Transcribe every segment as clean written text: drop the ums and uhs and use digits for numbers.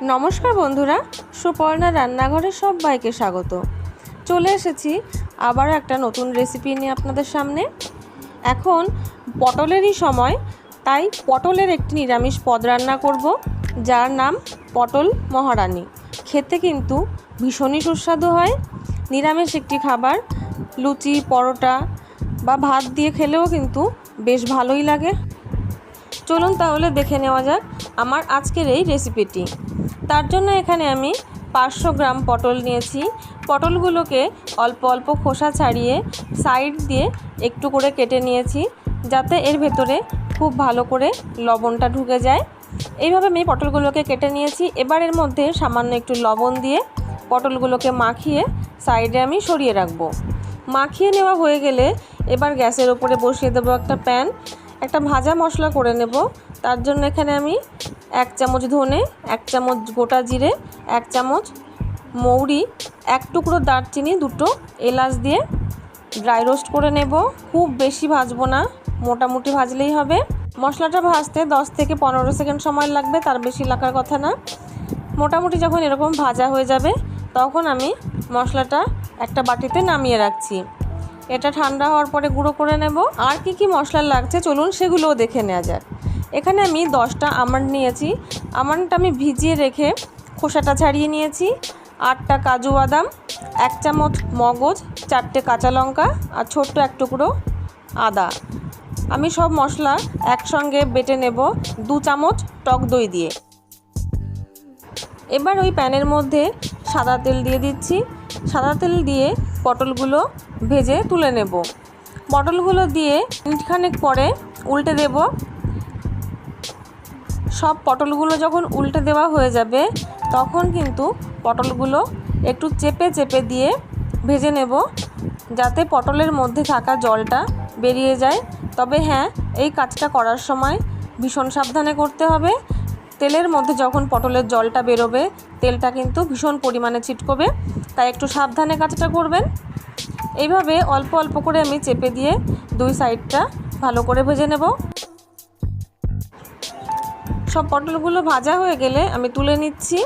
নমস্কার বন্ধুরা, সুপর্ণা রান্নাঘরে সবাইকে স্বাগত। চলে এসেছি আবারও একটা নতুন রেসিপি নিয়ে আপনাদের সামনে। এখন পটলেরই সময়, তাই পটলের একটি নিরামিষ পদ রান্না করব, যার নাম পটল মহারানী। খেতে কিন্তু ভীষণই সুস্বাদু হয়। নিরামিষ একটি খাবার, লুচি, পরোটা বা ভাত দিয়ে খেলেও কিন্তু বেশ ভালোই লাগে। চলুন তাহলে দেখে নেওয়া যাক আমার আজকের এই রেসিপিটি। তার জন্য এখানে আমি 500 গ্রাম পটল নিয়েছি। পটলগুলোকে অল্প অল্প খোসা ছাড়িয়ে সাইড দিয়ে একটু করে কেটে নিয়েছি, যাতে এর ভেতরে খুব ভালো করে লবণটা ঢুকে যায়। এইভাবে আমি পটলগুলোকে কেটে নিয়েছি। এবার এর মধ্যে সামান্য একটু লবণ দিয়ে পটলগুলোকে মাখিয়ে সাইডে আমি সরিয়ে রাখবো। মাখিয়ে নেওয়া হয়ে গেলে এবার গ্যাসের উপরে বসিয়ে দেবো একটা প্যান। একটা ভাজা মশলা করে নেব। তার জন্য এখানে আমি 1 চামচ ধনে, 1 চামচ গোটা জিরে, 1 চামচ মৌরি, 1 টুকরো দারচিনি, 2টো এলাচ দিয়ে ড্রাই রোস্ট করে নেব। খুব বেশি ভাজবো না, মোটামুটি ভাজলেই হবে। মশলাটা ভাজতে 10 থেকে 15 সেকেন্ড সময় লাগবে, তার বেশি লাগার কথা না। মোটামুটি যখন এরকম ভাজা হয়ে যাবে তখন আমি মশলাটা একটা বাটিতে নামিয়ে রাখছি। এটা ঠান্ডা হওয়ার পরে গুঁড়ো করে নেব। আর কি মশলা লাগছে চলুন সেগুলোও দেখে নেওয়া যাক। এখানে আমি 10টা আমন্ড নিয়েছি। আমন্ডটা আমি ভিজিয়ে রেখে খোসাটা ছাড়িয়ে নিয়েছি। 8টা কাজু বাদাম, 1 চামচ মগজ, 4টে কাঁচা লঙ্কা আর ছোট্ট 1 টুকরো আদা। আমি সব মশলা একসঙ্গে বেটে নেব 2 চামচ টক দই দিয়ে। এবার ওই প্যানের মধ্যে সাদা তেল দিয়ে দিচ্ছি। সাদা তেল দিয়ে পটলগুলো ভেজে তুলে নেব। পটলগুলো দিয়ে মিনিটখানেক পরে উল্টে দেব। সব পটলগুলো যখন উল্টে দেওয়া হয়ে যাবে তখন কিন্তু পটলগুলো একটু চেপে চেপে দিয়ে ভেজে নেব, যাতে পটলের মধ্যে থাকা জলটা বেরিয়ে যায়। তবে হ্যাঁ, এই কাজটা করার সময় ভীষণ সাবধানে করতে হবে। তেলের মধ্যে যখন পটলের জলটা বেরোবে তেলটা কিন্তু ভীষণ পরিমাণে ছিটকবে, তাই একটু সাবধানে কাজটা করবেন। এইভাবে অল্প অল্প করে আমি চেপে দিয়ে 2 সাইডটা ভালো করে ভেজে নেব। সব পটলগুলো ভাজা হয়ে গেলে আমি তুলে নিচ্ছি।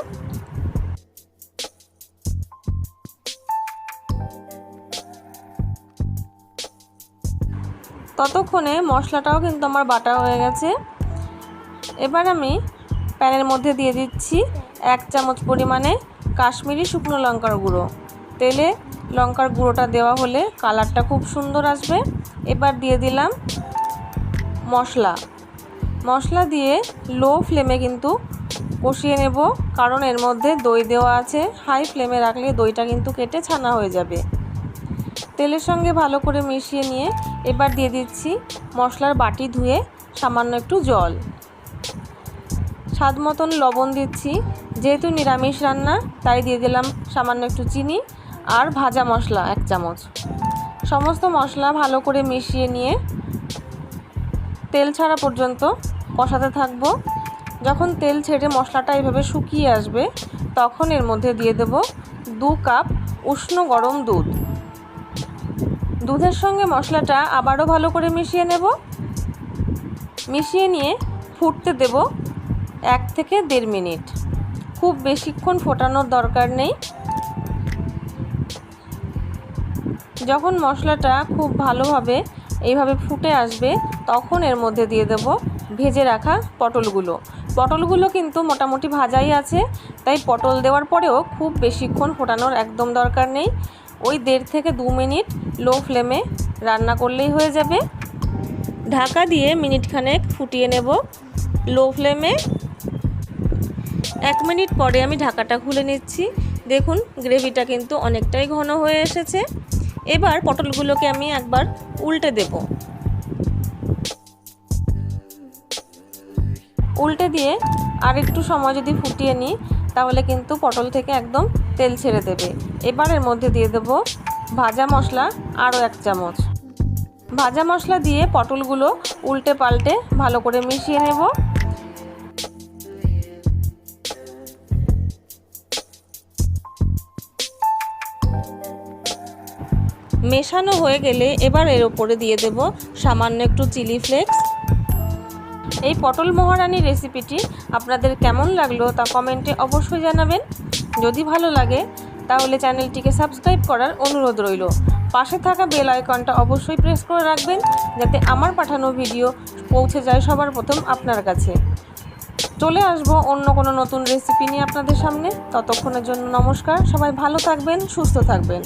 ততক্ষণে মশলাটাও কিন্তু আমার বাটা হয়ে গেছে। এবার আমি প্যানের মধ্যে দিয়ে দিচ্ছি 1 চামচ পরিমাণে কাশ্মীরি শুকনো লঙ্কার গুঁড়ো। তেলে লঙ্কার গুঁড়োটা দেওয়া হলে কালারটা খুব সুন্দর আসবে। এবার দিয়ে দিলাম মশলা দিয়ে লো ফ্লেমে কিন্তু কষিয়ে নেব, কারণ এর মধ্যে দই দেওয়া আছে। হাই ফ্লেমে রাখলে দইটা কিন্তু কেটে ছানা হয়ে যাবে। তেলের সঙ্গে ভালো করে মিশিয়ে নিয়ে এবার দিয়ে দিচ্ছি মশলার বাটি ধুয়ে সামান্য একটু জল। স্বাদ মতন লবণ দিচ্ছি। যেহেতু নিরামিষ রান্না তাই দিয়ে দিলাম সামান্য একটু চিনি আর ভাজা মশলা 1 চামচ। সমস্ত মশলা ভালো করে মিশিয়ে নিয়ে তেল ছাড়া পর্যন্ত কষাতে থাকবো। যখন তেল ছেড়ে মশলাটা এইভাবে শুকিয়ে আসবে তখন এর মধ্যে দিয়ে দেব 2 কাপ উষ্ণ গরম দুধ। দুধের সঙ্গে মশলাটা আবারও ভালো করে মিশিয়ে নেব। মিশিয়ে নিয়ে ফুটতে দেব 1 থেকে 1.5 মিনিট। খুব বেশিক্ষণ ফোটানোর দরকার নেই। যখন মশলাটা খুব ভালোভাবে এইভাবে ফুটে আসবে তখন এর মধ্যে দিয়ে দেব ভেজে রাখা পটলগুলো কিন্তু মোটামুটি ভাজাই আছে, তাই পটল দেওয়ার পরেও খুব বেশিক্ষণ ফোটানোর একদম দরকার নেই। ওই 1.5 থেকে 2 মিনিট লো ফ্লেমে রান্না করলেই হয়ে যাবে। ঢাকা দিয়ে মিনিটখানেক ফুটিয়ে নেব লো ফ্লেমে। 1 মিনিট পরে আমি ঢাকাটা খুলে নিচ্ছি। দেখুন গ্রেভিটা কিন্তু অনেকটাই ঘন হয়ে এসেছে। এবার পটলগুলোকে আমি একবার উল্টে দেব। উল্টে দিয়ে আর একটু সময় যদি ফুটিয়ে নিই তাহলে কিন্তু পটল থেকে একদম তেল ছেড়ে দেবে। এবার এর মধ্যে দিয়ে দেব ভাজা মশলা আরও 1 চামচ। ভাজা মশলা দিয়ে পটলগুলো উল্টে পাল্টে ভালো করে মিশিয়ে নেব। মেশানো হয়ে গেলে এবার এর উপরে দিয়ে দেব সামান্য একটু চিলি ফ্লেক্স। এই পটল মহারানী রেসিপিটি আপনাদের কেমন লাগলো তা কমেন্টে অবশ্যই জানাবেন। যদি ভালো লাগে তাহলে চ্যানেলটিকে সাবস্ক্রাইব করার অনুরোধ রইল। পাশে থাকা বেল আইকনটা অবশ্যই প্রেস করে রাখবেন, যাতে আমার পাঠানো ভিডিও পৌঁছে যায় সবার প্রথম আপনার কাছে। চলে আসবো অন্য কোনো নতুন রেসিপি নিয়ে আপনাদের সামনে। ততক্ষণের জন্য নমস্কার। সবাই ভালো থাকবেন, সুস্থ থাকবেন।